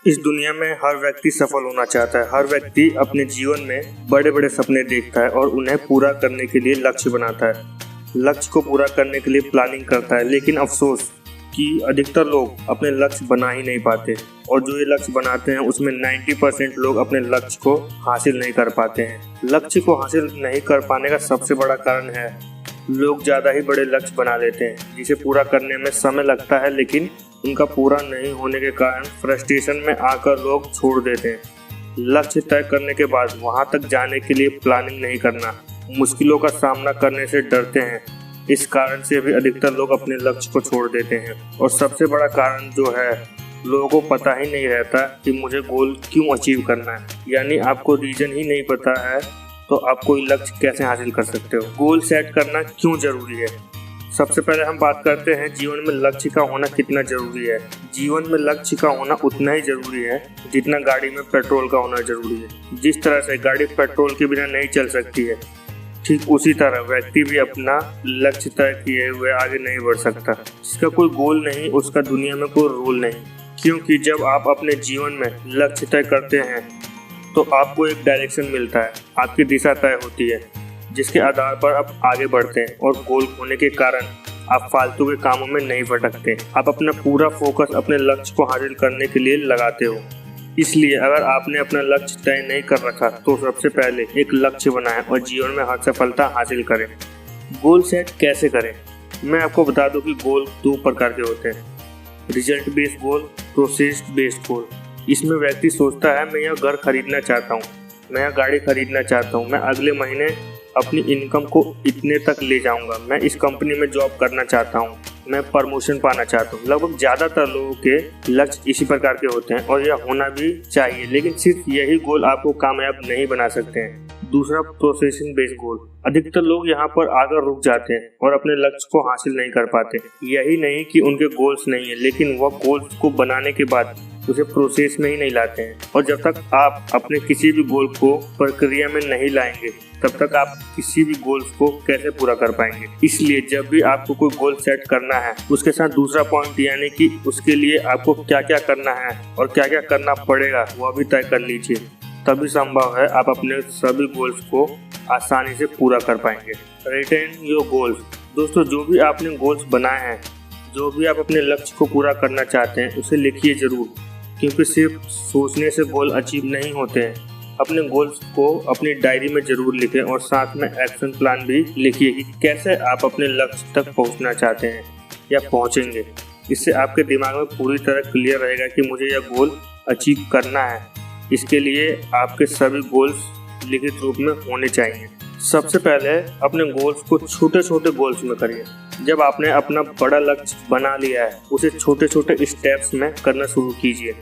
इस दुनिया में हर व्यक्ति सफल होना चाहता है। हर व्यक्ति अपने जीवन में बड़े बड़े सपने देखता है और उन्हें पूरा करने के लिए लक्ष्य बनाता है। लक्ष्य को पूरा करने के लिए प्लानिंग करता है, लेकिन अफसोस कि अधिकतर लोग अपने लक्ष्य बना ही नहीं पाते और जो ये लक्ष्य बनाते हैं उसमें 90% लोग अपने लक्ष्य को हासिल नहीं कर पाते हैं। लक्ष्य को हासिल नहीं कर पाने का सबसे बड़ा कारण है लोग ज़्यादा ही बड़े लक्ष्य बना लेते हैं जिसे पूरा करने में समय लगता है, लेकिन उनका पूरा नहीं होने के कारण फ्रस्ट्रेशन में आकर लोग छोड़ देते हैं। लक्ष्य तय करने के बाद वहां तक जाने के लिए प्लानिंग नहीं करना, मुश्किलों का सामना करने से डरते हैं। इस कारण से भी अधिकतर लोग अपने लक्ष्य को छोड़ देते हैं। और सबसे बड़ा कारण जो है, लोगों को पता ही नहीं रहता कि मुझे गोल क्यों अचीव करना है। यानी आपको रीजन ही नहीं पता है तो आप कोई लक्ष्य कैसे हासिल कर सकते हो। गोल सेट करना क्यों जरूरी है? सबसे पहले हम बात करते हैं जीवन में लक्ष्य का होना कितना जरूरी है। जीवन में लक्ष्य का होना उतना ही जरूरी है जितना गाड़ी में पेट्रोल का होना जरूरी है। जिस तरह से गाड़ी पेट्रोल के बिना नहीं चल सकती है, ठीक उसी तरह व्यक्ति भी अपना लक्ष्य तय किए हुए आगे नहीं बढ़ सकता। जिसका कोई गोल नहीं, उसका दुनिया में कोई रोल नहीं। क्योंकि जब आप अपने जीवन में लक्ष्य तय करते हैं तो आपको एक डायरेक्शन मिलता है, आपकी दिशा तय होती है जिसके आधार पर आप आगे बढ़ते हैं। और गोल होने के कारण आप फालतू के कामों में नहीं भटकते। आप अपना पूरा फोकस अपने लक्ष्य को हासिल करने के लिए लगाते हो। इसलिए अगर आपने अपना लक्ष्य तय नहीं कर रखा तो सबसे पहले एक लक्ष्य बनाएं और जीवन में हर सफलता हासिल करें। गोल सेट कैसे करें? मैं आपको बता दूं कि गोल दो प्रकार के होते हैं, result based goal, process based goal. इसमें व्यक्ति सोचता है मैं यह घर खरीदना चाहता हूँ, मैं यह गाड़ी खरीदना चाहता हूँ, मैं अगले महीने अपनी इनकम को इतने तक ले जाऊंगा, मैं इस कंपनी में जॉब करना चाहता हूँ, मैं प्रमोशन पाना चाहता हूँ। लगभग ज़्यादातर लोगों के लक्ष्य इसी प्रकार के होते हैं और यह होना भी चाहिए, लेकिन सिर्फ यही गोल आपको कामयाब नहीं बना सकते हैं। दूसरा, प्रोसेसिंग बेस्ड गोल। अधिकतर लोग यहाँ पर आकर रुक जाते हैं और अपने लक्ष्य को हासिल नहीं कर पाते। यही नहीं कि उनके गोल्स नहीं है, लेकिन वह गोल्स को बनाने के बाद उसे प्रोसेस में ही नहीं लाते हैं। और जब तक आप अपने किसी भी गोल को प्रक्रिया में नहीं लाएंगे तब तक आप किसी भी गोल्स को कैसे पूरा कर पाएंगे। इसलिए जब भी आपको कोई गोल सेट करना है उसके साथ दूसरा पॉइंट, यानी कि उसके लिए आपको क्या क्या करना है और क्या क्या करना पड़ेगा वह भी तय कर लीजिए। तभी संभव है आप अपने सभी गोल्स को आसानी से पूरा कर पाएंगे। Retain your goals. दोस्तों, जो भी आपने गोल्स बनाए हैं, जो भी आप अपने लक्ष्य को पूरा करना चाहते हैं, उसे लिखिए जरूर, क्योंकि सिर्फ सोचने से गोल अचीव नहीं होते हैं। अपने गोल्स को अपनी डायरी में जरूर लिखें और साथ में एक्शन प्लान भी लिखिए कि कैसे आप अपने लक्ष्य तक पहुंचना चाहते हैं या पहुंचेंगे। इससे आपके दिमाग में पूरी तरह क्लियर रहेगा कि मुझे यह गोल अचीव करना है। इसके लिए आपके सभी गोल्स लिखित रूप में होने चाहिए। सबसे पहले अपने गोल्स को छोटे छोटे गोल्स में करिए। जब आपने अपना बड़ा लक्ष्य बना लिया है, उसे छोटे छोटे स्टेप्स में करना शुरू कीजिए।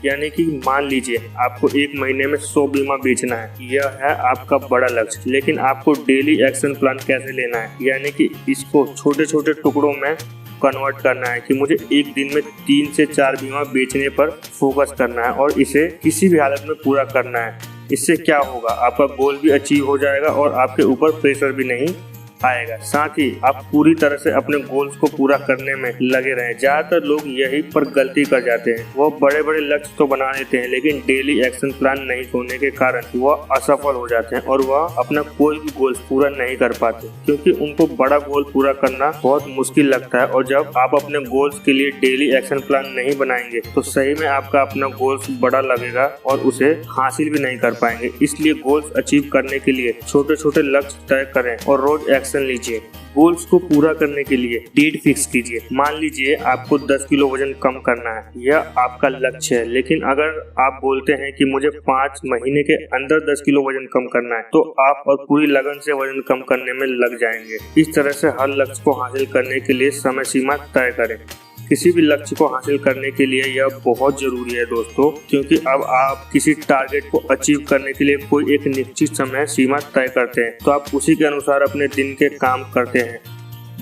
यानी कि मान लीजिए आपको एक महीने में 100 बीमा बेचना है, यह है आपका बड़ा लक्ष्य। लेकिन आपको डेली एक्शन प्लान कैसे लेना है, यानी कि इसको छोटे छोटे टुकड़ों में कन्वर्ट करना है कि मुझे एक दिन में 3 से 4 बीमा बेचने पर फोकस करना है और इसे किसी भी हालत में पूरा करना है। इससे क्या होगा, आपका गोल भी अचीव हो जाएगा और आपके ऊपर प्रेशर भी नहीं आएगा। साथ ही आप पूरी तरह से अपने गोल्स को पूरा करने में लगे रहें। ज्यादातर लोग यही पर गलती कर जाते हैं, वो बड़े बड़े लक्ष्य तो बना लेते हैं लेकिन डेली एक्शन प्लान नहीं होने के कारण वह असफल हो जाते हैं और वह अपना कोई भी गोल्स पूरा नहीं कर पाते, क्योंकि उनको बड़ा गोल पूरा करना बहुत मुश्किल लगता है। और जब आप अपने गोल्स के लिए डेली एक्शन प्लान नहीं बनाएंगे तो सही में आपका अपना गोल्स बड़ा लगेगा और उसे हासिल भी नहीं कर पाएंगे। इसलिए गोल्स अचीव करने के लिए छोटे छोटे लक्ष्य तय करें और रोज एक्शन लीजिए। गोल्स को पूरा करने के लिए डेट फिक्स कीजिए। मान लीजिए आपको 10 किलो वजन कम करना है, यह आपका लक्ष्य है। लेकिन अगर आप बोलते हैं कि मुझे 5 महीने के अंदर 10 किलो वजन कम करना है, तो आप और पूरी लगन से वजन कम करने में लग जाएंगे। इस तरह से हर लक्ष्य को हासिल करने के लिए समय सीमा तय करें। किसी भी लक्ष्य को हासिल करने के लिए यह बहुत जरूरी है दोस्तों, क्योंकि अब आप किसी टारगेट को अचीव करने के लिए कोई एक निश्चित समय सीमा तय करते हैं तो आप उसी के अनुसार अपने दिन के काम करते हैं।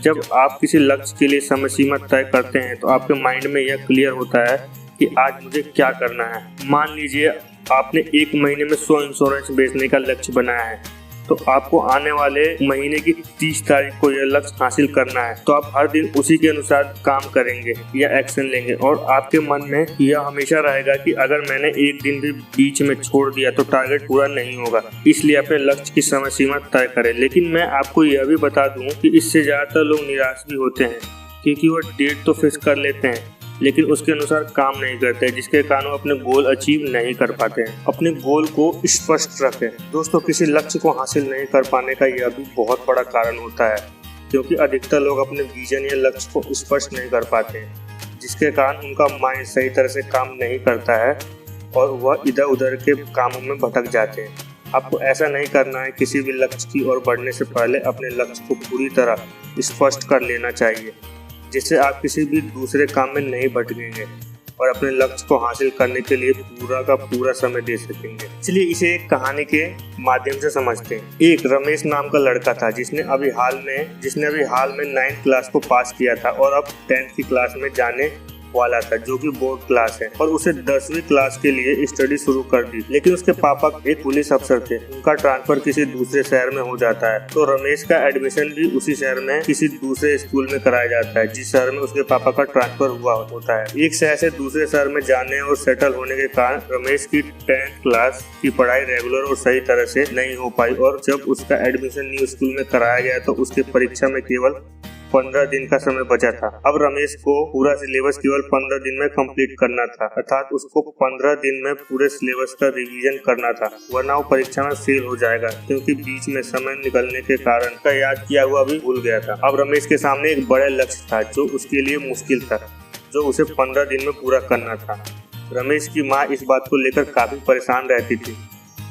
जब आप किसी लक्ष्य के लिए समय सीमा तय करते हैं तो आपके माइंड में यह क्लियर होता है कि आज मुझे क्या करना है। मान लीजिए आपने एक महीने में 100 इंश्योरेंस बेचने का लक्ष्य बनाया है, तो आपको आने वाले महीने की 30 तारीख को यह लक्ष्य हासिल करना है। तो आप हर दिन उसी के अनुसार काम करेंगे या एक्शन लेंगे और आपके मन में यह हमेशा रहेगा कि अगर मैंने एक दिन भी बीच में छोड़ दिया तो टारगेट पूरा नहीं होगा। इसलिए अपने लक्ष्य की समय सीमा तय करें। लेकिन मैं आपको यह भी बता दूं कि इससे ज्यादातर लोग निराश भी होते हैं, क्योंकि वो डेट तो फिक्स कर लेते हैं लेकिन उसके अनुसार काम नहीं करते, जिसके कारण वो अपने गोल अचीव नहीं कर पाते हैं। अपने गोल को स्पष्ट रखें। दोस्तों, किसी लक्ष्य को हासिल नहीं कर पाने का यह भी बहुत बड़ा कारण होता है, क्योंकि अधिकतर लोग अपने विजन या लक्ष्य को स्पष्ट नहीं कर पाते हैं, जिसके कारण उनका माइंड सही तरह से काम नहीं करता है और वह इधर उधर के कामों में भटक जाते हैं। आपको ऐसा नहीं करना है। किसी भी लक्ष्य की ओर बढ़ने से पहले अपने लक्ष्य को पूरी तरह स्पष्ट कर लेना चाहिए, जिससे आप किसी भी दूसरे काम में नहीं भटकेंगे और अपने लक्ष्य को हासिल करने के लिए पूरा का पूरा समय दे सकेंगे। चलिए इसे एक कहानी के माध्यम से समझते हैं। एक रमेश नाम का लड़का था जिसने अभी हाल में 9th क्लास को पास किया था और अब 10th की क्लास में जाने वाला था, जो कि बोर्ड क्लास है, और उसे 10वीं क्लास के लिए स्टडी शुरू कर दी। लेकिन उसके पापा एक पुलिस अफसर थे, उनका ट्रांसफर किसी दूसरे शहर में हो जाता है, तो रमेश का एडमिशन भी उसी शहर में किसी दूसरे स्कूल में कराया जाता है जिस शहर में उसके पापा का ट्रांसफर हुआ होता है। एक शहर से दूसरे शहर में जाने और सेटल होने के कारण रमेश की 10th क्लास की पढ़ाई रेगुलर और सही तरह से नहीं हो पाई और जब उसका एडमिशन न्यू स्कूल में कराया गया तो उसकी परीक्षा में केवल 15 दिन का समय बचा था। अब रमेश को पूरा सिलेबस केवल 15 दिन में कंप्लीट करना था, अर्थात उसको 15 दिन में पूरे सिलेबस का रिवीजन करना था, वरना वो परीक्षा में फेल हो जाएगा, क्योंकि बीच में समय निकलने के कारण का याद किया हुआ भी भूल गया था। अब रमेश के सामने एक बड़ा लक्ष्य था जो उसके लिए मुश्किल था, जो उसे 15 दिन में पूरा करना था। रमेश की माँ इस बात को लेकर काफी परेशान रहती थी।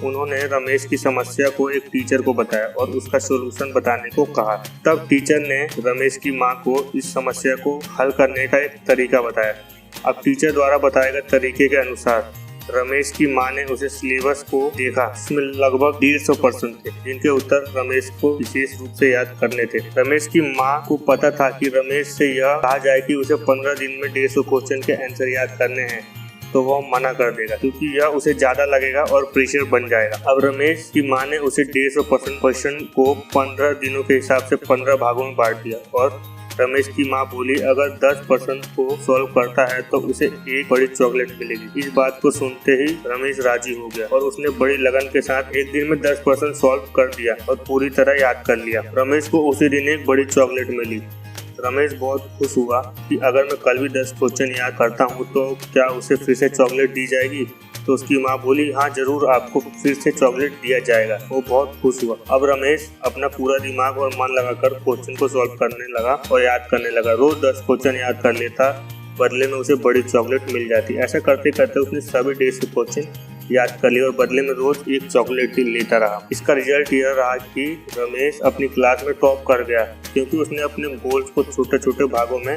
उन्होंने रमेश की समस्या को एक टीचर को बताया और उसका सॉल्यूशन बताने को कहा। तब टीचर ने रमेश की मां को इस समस्या को हल करने का एक तरीका बताया। अब टीचर द्वारा बताए गए तरीके के अनुसार रमेश की मां ने उसे सिलेबस को देखा, जिसमें लगभग 150 प्रश्न थे, जिनके उत्तर रमेश को विशेष रूप से याद करने थे। रमेश की मां को पता था कि रमेश से यह कहा जाए कि उसे 15 दिन में 150 क्वेश्चन के आंसर याद करने हैं तो वह मना कर देगा, क्योंकि यह उसे ज्यादा लगेगा और प्रेशर बन जाएगा। अब रमेश की मां ने उसे 150 क्वेश्चन को 15 दिनों के हिसाब से 15 भागों में बांट दिया और रमेश की मां बोली अगर 10 प्रश्न को सॉल्व करता है तो उसे एक बड़ी चॉकलेट मिलेगी। इस बात को सुनते ही रमेश राजी हो गया और उसने बड़ी लगन के साथ एक दिन में 10 प्रश्न सॉल्व कर दिया और पूरी तरह याद कर लिया। रमेश को उसी दिन एक बड़ी चॉकलेट मिली। रमेश बहुत खुश हुआ कि अगर मैं कल भी 10 क्वेश्चन याद करता हूँ तो क्या उसे फिर से चॉकलेट दी जाएगी। तो उसकी माँ बोली हाँ जरूर, आपको फिर से चॉकलेट दिया जाएगा। वो बहुत खुश हुआ। अब रमेश अपना पूरा दिमाग और मन लगाकर क्वेश्चन को सॉल्व करने लगा और याद करने लगा। रोज 10 क्वेश्चन याद कर लेता, बदले में उसे बड़ी चॉकलेट मिल जाती। ऐसा करते करते उसने सभी 150 क्वेश्चन याद कर लिया और बदले में रोज एक चॉकलेट ही लेता रहा। इसका रिजल्ट यह रहा कि रमेश अपनी क्लास में टॉप कर गया, क्योंकि उसने अपने गोल्स को छोटे छोटे भागों में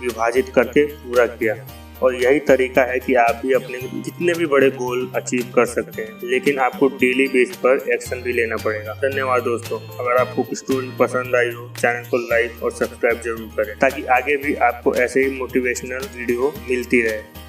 विभाजित करके पूरा किया। और यही तरीका है कि आप भी अपने जितने भी बड़े गोल अचीव कर सकते हैं, लेकिन आपको डेली बेस पर एक्शन भी लेना पड़ेगा। धन्यवाद दोस्तों। अगर आपको स्टोरी पसंद आई हो, चैनल को लाइक और सब्सक्राइब जरूर करें, ताकि आगे भी आपको ऐसे ही मोटिवेशनल वीडियो मिलती रहे।